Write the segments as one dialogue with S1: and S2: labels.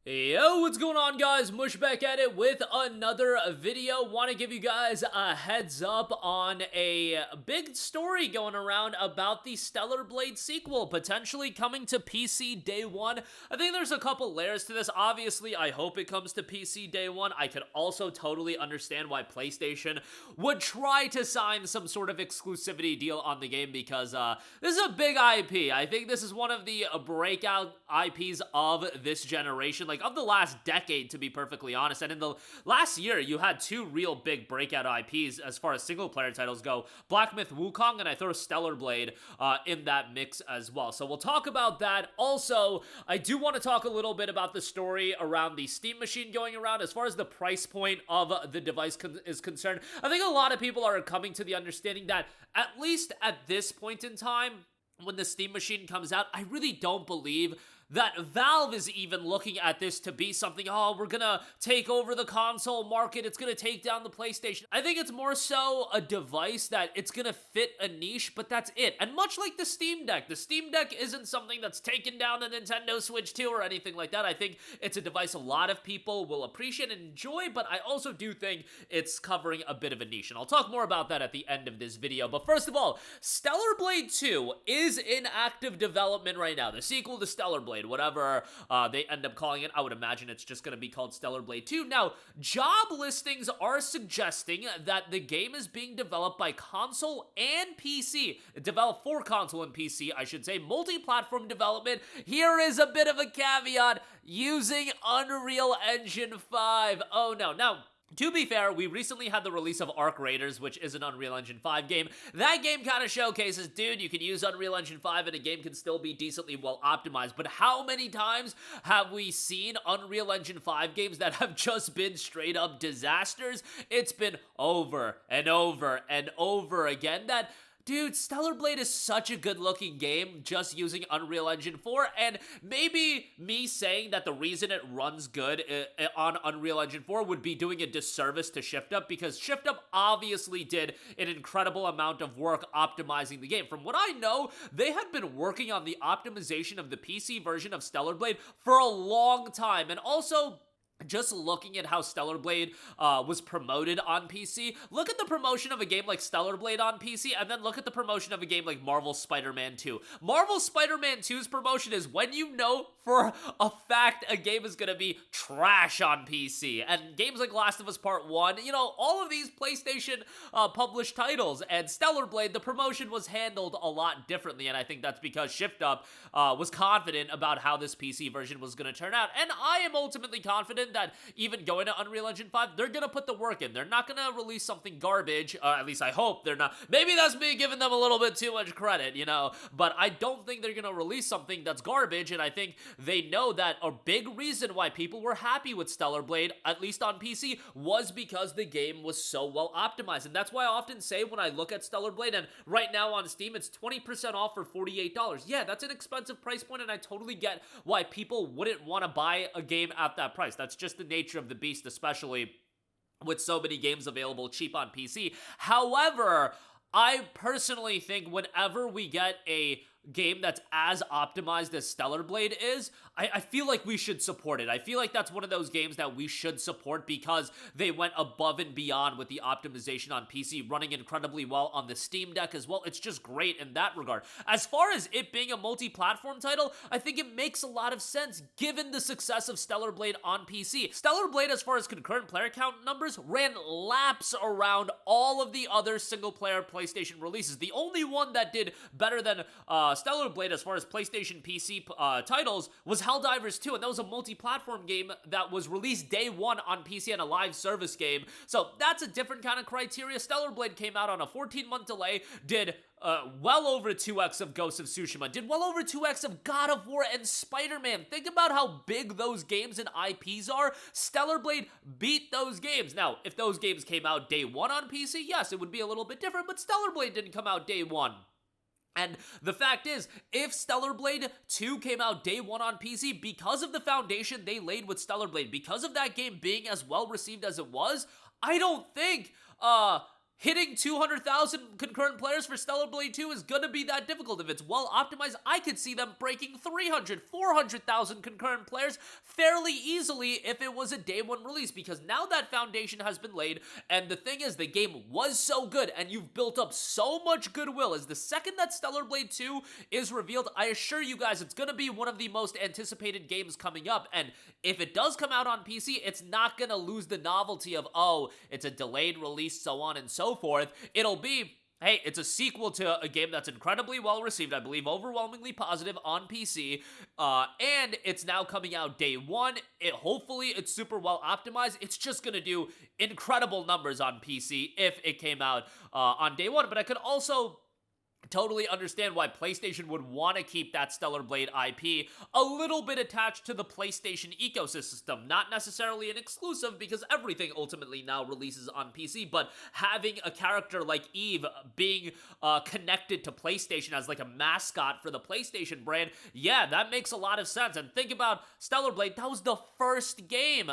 S1: Yo, what's going on, guys? Mush back at it with another video. Want to give you guys a heads up on a big story going around about the Stellar Blade sequel potentially coming to PC day one. I think there's a couple layers to this. Obviously, I hope it comes to PC day one. I could also totally understand why PlayStation would try to sign some sort of exclusivity deal on the game because this is a big IP. I think this is one of the breakout IPs of this generation. Of the last decade, to be perfectly honest. And in the last year, you had two real big breakout IPs as far as single player titles go. Black Myth Wukong, and I throw Stellar Blade in that mix as well. So we'll talk about that. Also, I do want to talk a little bit about the story around the Steam Machine going around. As far as the price point of the device is concerned, I think a lot of people are coming to the understanding that, at least at this point in time, when the Steam Machine comes out, I really don't believe that Valve is even looking at this to be something, oh, we're gonna take over the console market, it's gonna take down the PlayStation. I think it's more so a device that it's gonna fit a niche, but that's it. And much like the Steam Deck isn't something that's taken down the Nintendo Switch 2 or anything like that. I think it's a device a lot of people will appreciate and enjoy, but I also do think it's covering a bit of a niche, and I'll talk more about that at the end of this video. But first of all, Stellar Blade 2 is in active development right now. The sequel to Stellar Blade, whatever they end up calling it. I would imagine it's just going to be called Stellar Blade 2. Now, job listings are suggesting that the game is being developed by console and PC. Developed for console and PC, I should say. Multi-platform development. Here is a bit of a caveat. Using Unreal Engine 5. Oh no. Now, to be fair, we recently had the release of Arc Raiders, which is an Unreal Engine 5 game. That game kind of showcases, dude, you can use Unreal Engine 5 and a game can still be decently well optimized. But how many times have we seen Unreal Engine 5 games that have just been straight up disasters? It's been over and over and over again. Dude, Stellar Blade is such a good-looking game just using Unreal Engine 4, and maybe me saying that the reason it runs good on Unreal Engine 4 would be doing a disservice to ShiftUp, because ShiftUp obviously did an incredible amount of work optimizing the game. From what I know, they had been working on the optimization of the PC version of Stellar Blade for a long time, and also, just looking at how Stellar Blade was promoted on PC, look at the promotion of a game like Stellar Blade on PC, and then look at the promotion of a game like Marvel Spider-Man 2. Marvel Spider-Man 2's promotion is when you know for a fact a game is gonna be trash on PC. And games like Last of Us Part 1, you know, all of these PlayStation published titles, and Stellar Blade, the promotion was handled a lot differently, and I think that's because ShiftUp was confident about how this PC version was gonna turn out, and I am ultimately confident that even going to Unreal Engine 5, they're gonna put the work in. They're not gonna release something garbage, at least I hope they're not. Maybe that's me giving them a little bit too much credit, you know, but I don't think they're gonna release something that's garbage, and I think they know that a big reason why people were happy with Stellar Blade, at least on PC, was because the game was so well optimized, and that's why I often say when I look at Stellar Blade, and right now on Steam, it's 20% off for $48. Yeah, that's an expensive price point, and I totally get why people wouldn't want to buy a game at that price. That's just the nature of the beast, especially with so many games available cheap on PC. However, I personally think whenever we get a game that's as optimized as Stellar Blade is, I feel like we should support it. I feel like that's one of those games that we should support because they went above and beyond with the optimization on PC, running incredibly well on the Steam Deck as well. It's just great in that regard. As far as it being a multi-platform title, I think it makes a lot of sense given the success of Stellar Blade on PC. Stellar Blade, as far as concurrent player count numbers, ran laps around all of the other single-player PlayStation releases. The only one that did better than Stellar Blade as far as PlayStation PC titles was Helldivers 2, and that was a multi-platform game that was released day one on PC and a live service game. So that's a different kind of criteria. Stellar Blade came out on a 14-month delay, did well over 2x of Ghost of Tsushima, did well over 2x of God of War and Spider-Man. Think about how big those games and IPs are. Stellar Blade beat those games. Now, if those games came out day one on PC, yes, it would be a little bit different, but Stellar Blade didn't come out day one. And the fact is, if Stellar Blade 2 came out day one on PC, because of the foundation they laid with Stellar Blade, because of that game being as well received as it was, I don't think hitting 200,000 concurrent players for Stellar Blade 2 is gonna be that difficult. If it's well optimized, I could see them breaking 300, 400,000 concurrent players fairly easily if it was a day one release, because now that foundation has been laid, and the thing is, the game was so good, and you've built up so much goodwill. As the second that Stellar Blade 2 is revealed, I assure you guys, it's gonna be one of the most anticipated games coming up, and if it does come out on PC, it's not gonna lose the novelty of, oh, it's a delayed release, so on and so forth. It'll be, hey, it's a sequel to a game that's incredibly well received, I believe overwhelmingly positive on PC, and it's now coming out day one. Hopefully it's super well optimized. It's just gonna do incredible numbers on PC if it came out on day one. But I could also totally understand why PlayStation would want to keep that Stellar Blade IP a little bit attached to the PlayStation ecosystem. Not necessarily an exclusive, because everything ultimately now releases on PC, but having a character like Eve being connected to PlayStation as like a mascot for the PlayStation brand, yeah, that makes a lot of sense. And think about Stellar Blade, that was the first game.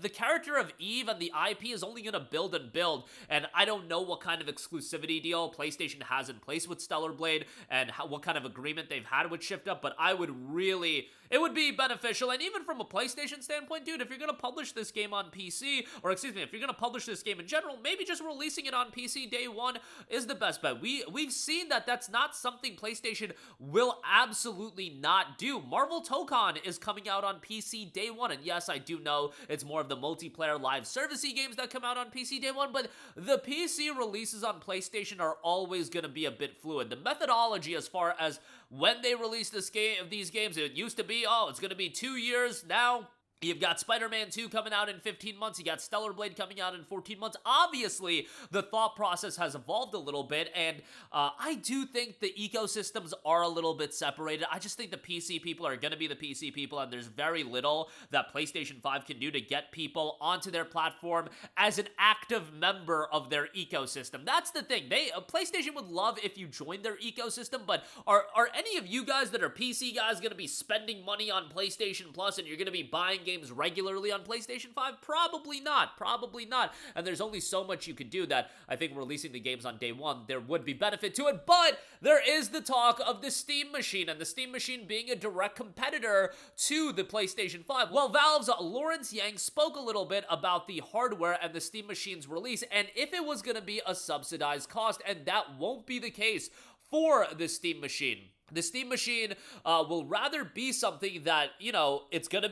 S1: The character of Eve and the IP is only going to build and build, and I don't know what kind of exclusivity deal PlayStation has in place with Stellar Blade and what kind of agreement they've had with Shift Up, but it would be beneficial. And even from a PlayStation standpoint, dude, if you're gonna publish this game on PC, or excuse me, if you're gonna publish this game in general, maybe just releasing it on PC day one is the best bet. We've seen that that's not something PlayStation will absolutely not do. Marvel Tokon is coming out on PC day one, and yes, I do know it's more of the multiplayer live servicey games that come out on PC day one, but the PC releases on PlayStation are always gonna be a bit fluid. The methodology as far as when they release these games, it used to be, oh, it's going to be 2 years. Now you've got Spider-Man 2 coming out in 15 months. You got Stellar Blade coming out in 14 months. Obviously, the thought process has evolved a little bit, and I do think the ecosystems are a little bit separated. I just think the PC people are going to be the PC people, and there's very little that PlayStation 5 can do to get people onto their platform as an active member of their ecosystem. That's the thing. PlayStation would love if you joined their ecosystem, but are any of you guys that are PC guys going to be spending money on PlayStation Plus, and you're going to be buying games regularly on PlayStation 5? Probably not. And there's only so much you can do that I think releasing the games on day one, there would be benefit to it. But there is the talk of the Steam Machine, and the Steam Machine being a direct competitor to the PlayStation 5. Well, Valve's Lawrence Yang spoke a little bit about the hardware and the Steam Machine's release, and if it was going to be a subsidized cost, and that won't be the case for the Steam Machine. The Steam Machine will rather be something that, you know, it's gonna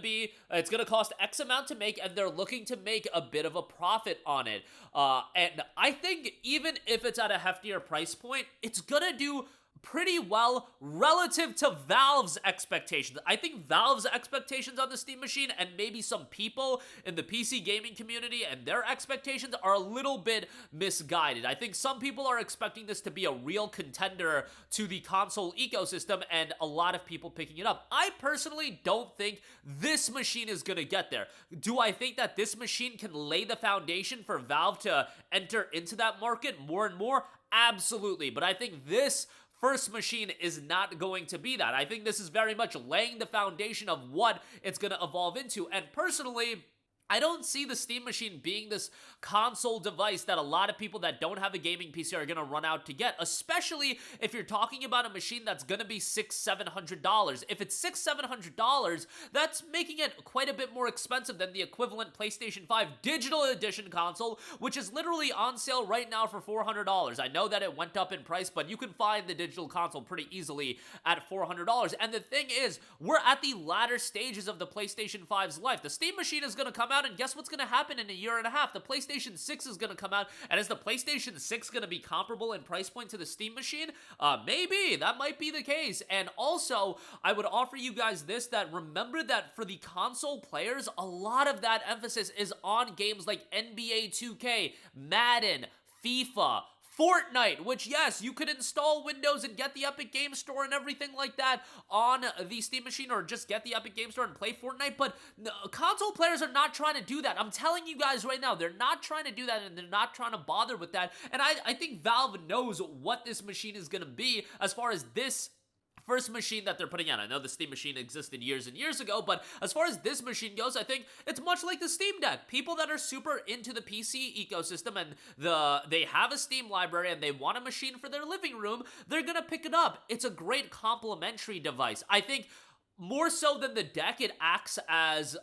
S1: cost X amount to make, and they're looking to make a bit of a profit on it. And I think even if it's at a heftier price point, it's gonna do pretty well relative to Valve's expectations. I think Valve's expectations on the Steam Machine, and maybe some people in the PC gaming community and their expectations, are a little bit misguided. I think some people are expecting this to be a real contender to the console ecosystem, and a lot of people picking it up. I personally don't think this machine is gonna get there. Do I think that this machine can lay the foundation for Valve to enter into that market more and more? Absolutely. But I think this first machine is not going to be that. I think this is very much laying the foundation of what it's going to evolve into. And personally, I don't see the Steam Machine being this console device that a lot of people that don't have a gaming PC are going to run out to get, especially if you're talking about a machine that's going to be $600-700. If it's $600-700, that's making it quite a bit more expensive than the equivalent PlayStation 5 Digital Edition console, which is literally on sale right now for $400. I know that it went up in price, but you can find the digital console pretty easily at $400. And the thing is, we're at the latter stages of the PlayStation 5's life. The Steam Machine is going to come out, and guess what's going to happen in a year and a half? The PlayStation 6 is going to come out, and is the PlayStation 6 going to be comparable in price point to the Steam Machine? Maybe. That might be the case. And also, I would offer you guys this, that remember that for the console players, a lot of that emphasis is on games like NBA 2K, Madden, FIFA, Fortnite, which, yes, you could install Windows and get the Epic Game Store and everything like that on the Steam Machine, or just get the Epic Game Store and play Fortnite, but console players are not trying to do that. I'm telling you guys right now, they're not trying to do that, and they're not trying to bother with that, and I think Valve knows what this machine is going to be as far as this first machine that they're putting out. I know the Steam Machine existed years and years ago, but as far as this machine goes, I think it's much like the Steam Deck. People that are super into the PC ecosystem and they have a Steam library and they want a machine for their living room, they're gonna pick it up. It's a great complementary device. I think more so than the deck, it acts as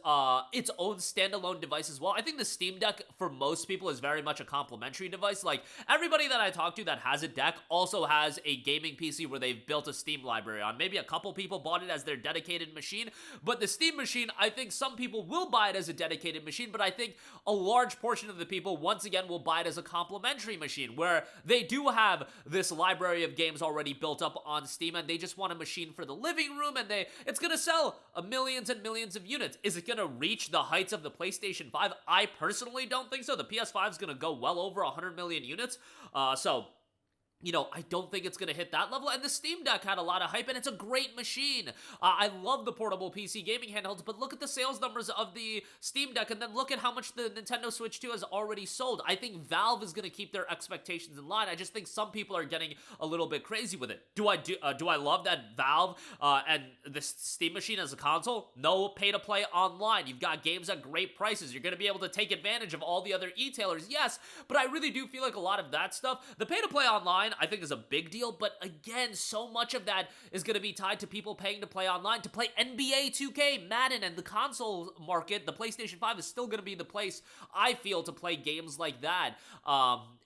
S1: its own standalone device as well. I think the Steam Deck, for most people, is very much a complementary device. Like, everybody that I talk to that has a deck also has a gaming PC where they've built a Steam library on. Maybe a couple people bought it as their dedicated machine, but the Steam Machine, I think some people will buy it as a dedicated machine, but I think a large portion of the people, once again, will buy it as a complementary machine, where they do have this library of games already built up on Steam, and they just want a machine for the living room, and it's gonna sell millions and millions of units. Is it gonna reach the heights of the PlayStation 5? I personally don't think so. The PS5 is gonna go well over 100 million units. So you know, I don't think it's going to hit that level, and the Steam Deck had a lot of hype, and it's a great machine. I love the portable PC gaming handhelds, but look at the sales numbers of the Steam Deck, and then look at how much the Nintendo Switch 2 has already sold. I think Valve is going to keep their expectations in line. I just think some people are getting a little bit crazy with it. Do I love that Valve and the Steam Machine as a console? No pay-to-play online. You've got games at great prices. You're going to be able to take advantage of all the other e-tailers, yes, but I really do feel like a lot of that stuff, the pay-to-play online, I think is a big deal, but again, so much of that is going to be tied to people paying to play online, to play NBA 2K, Madden, and the console market. The PlayStation 5 is still going to be the place, I feel, to play games like that,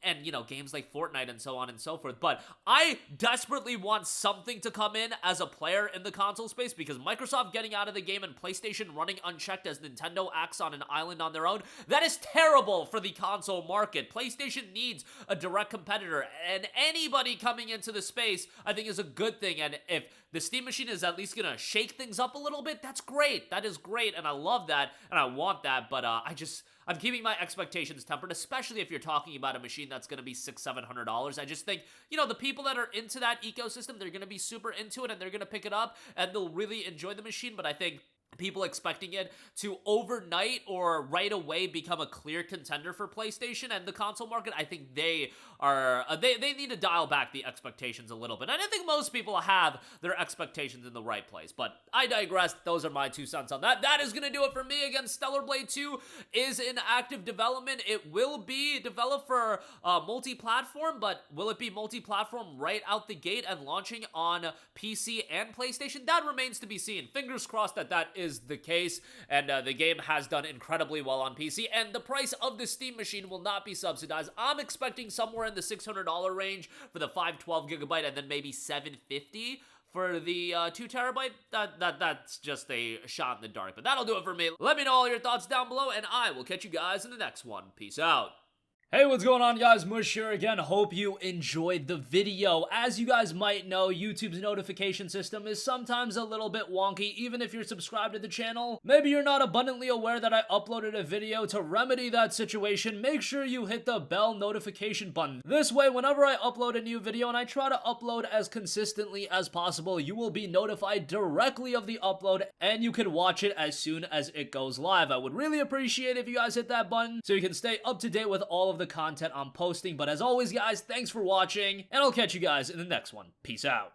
S1: and, you know, games like Fortnite and so on and so forth, but I desperately want something to come in as a player in the console space, because Microsoft getting out of the game and PlayStation running unchecked as Nintendo acts on an island on their own, that is terrible for the console market. PlayStation needs a direct competitor, and anybody coming into the space, I think, is a good thing, and if the Steam Machine is at least gonna shake things up a little bit, that's great. That is great, and I love that, and I want that, but I'm keeping my expectations tempered, especially if you're talking about a machine that's going to be $600-700. I just think, you know, the people that are into that ecosystem, they're going to be super into it, and they're going to pick it up, and they'll really enjoy the machine, but I think people expecting it to overnight or right away become a clear contender for PlayStation and the console market, I think they are, they need to dial back the expectations a little bit. And I think most people have their expectations in the right place, but I digress. Those are my 2 cents on that. That is going to do it for me. Again, Stellar Blade 2 is in active development. It will be developed for multi-platform, but will it be multi-platform right out the gate and launching on PC and PlayStation? That remains to be seen. Fingers crossed that that is the case, and the game has done incredibly well on PC, and the price of the Steam Machine will not be subsidized. I'm expecting somewhere in the $600 range for the 512 gigabyte, and then maybe $750 for the 2 terabyte. That's just a shot in the dark, but that'll do it for me. Let me know all your thoughts down below, and I will catch you guys in the next one. Peace out. Hey, what's going on, guys? Mush here again. Hope you enjoyed the video. As you guys might know, YouTube's notification system is sometimes a little bit wonky, even if you're subscribed to the channel. Maybe you're not abundantly aware that I uploaded a video. To remedy that situation, make sure you hit the bell notification button. This way, whenever I upload a new video, and I try to upload as consistently as possible, you will be notified directly of the upload, and you can watch it as soon as it goes live. I would really appreciate if you guys hit that button so you can stay up to date with all of the content I'm posting. But as always, guys, thanks for watching, and I'll catch you guys in the next one. Peace out.